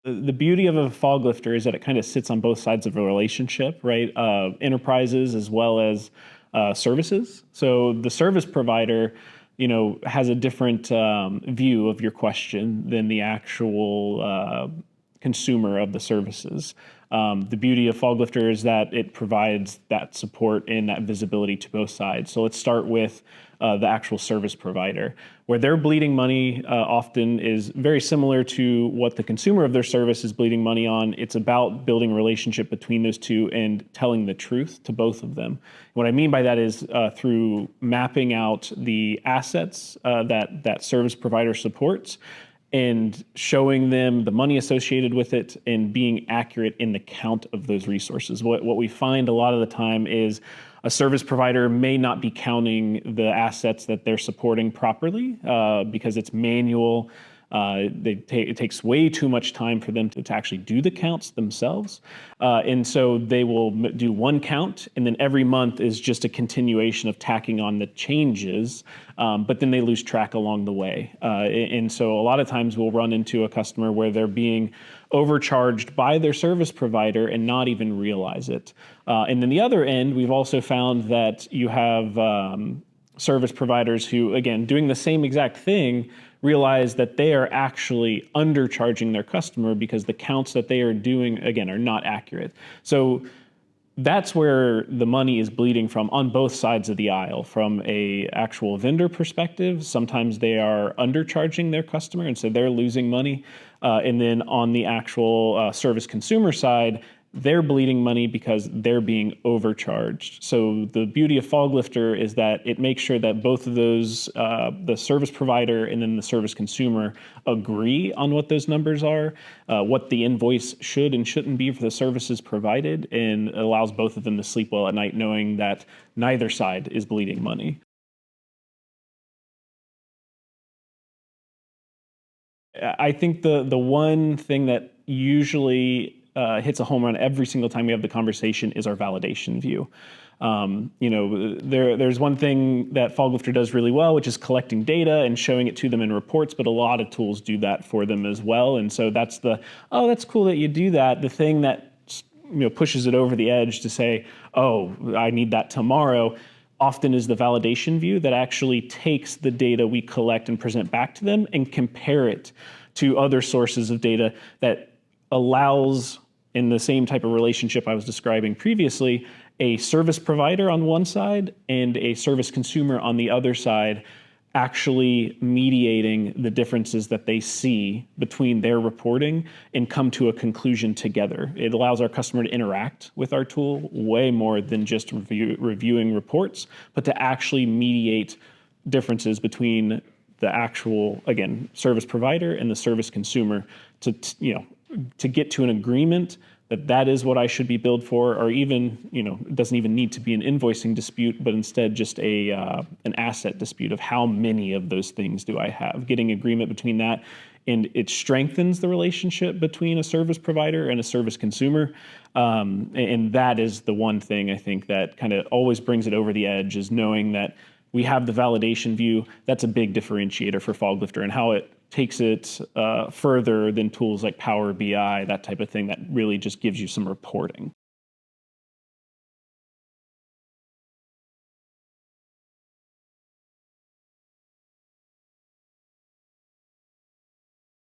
The beauty of a FogLifter is that it kind of sits on both sides of a relationship, right? Enterprises as well as services. So the service provider, has a different view of your question than the actual consumer of the services. The beauty of FogLifter is that it provides that support and that visibility to both sides. So let's start with the actual service provider. Where they're bleeding money often is very similar to what the consumer of their service is bleeding money on. It's about building a relationship between those two and telling the truth to both of them. What I mean by that is through mapping out the assets that service provider supports and showing them the money associated with it and being accurate in the count of those resources. What we find a lot of the time is a service provider may not be counting the assets that they're supporting properly because it's manual. It takes way too much time for them to actually do the counts themselves. And so they will do one count, and then every month is just a continuation of tacking on the changes, but then they lose track along the way. And so a lot of times we'll run into a customer where they're being overcharged by their service provider and not even realize it. And then the other end, we've also found that you have service providers who, again, doing the same exact thing, realize that they are actually undercharging their customer because the counts that they are doing, again, are not accurate. So that's where the money is bleeding from on both sides of the aisle. From a actual vendor perspective, sometimes they are undercharging their customer, and so they're losing money. And then on the actual service consumer side, they're bleeding money because they're being overcharged. So the beauty of FogLifter is that it makes sure that both of those, the service provider and then the service consumer, agree on what those numbers are, what the invoice should and shouldn't be for the services provided, and it allows both of them to sleep well at night knowing that neither side is bleeding money. I think the one thing that usually hits a home run every single time we have the conversation is our validation view. There's one thing that FogLifter does really well, which is collecting data and showing it to them in reports, but a lot of tools do that for them as well. And so that's that's cool that you do that. The thing that pushes it over the edge to say, oh, I need that tomorrow, often is the validation view that actually takes the data we collect and present back to them and compare it to other sources of data that allows, in the same type of relationship I was describing previously, a service provider on one side and a service consumer on the other side actually mediating the differences that they see between their reporting and come to a conclusion together. It allows our customer to interact with our tool way more than just reviewing reports, but to actually mediate differences between the actual, again, service provider and the service consumer to get to an agreement that is what I should be billed for, or even, it doesn't even need to be an invoicing dispute, but instead just an asset dispute of how many of those things do I have. Getting agreement between that, and it strengthens the relationship between a service provider and a service consumer. And that is the one thing I think that kind of always brings it over the edge, is knowing that we have the validation view. That's a big differentiator for FogLifter and how it takes it further than tools like Power BI, that type of thing that really just gives you some reporting.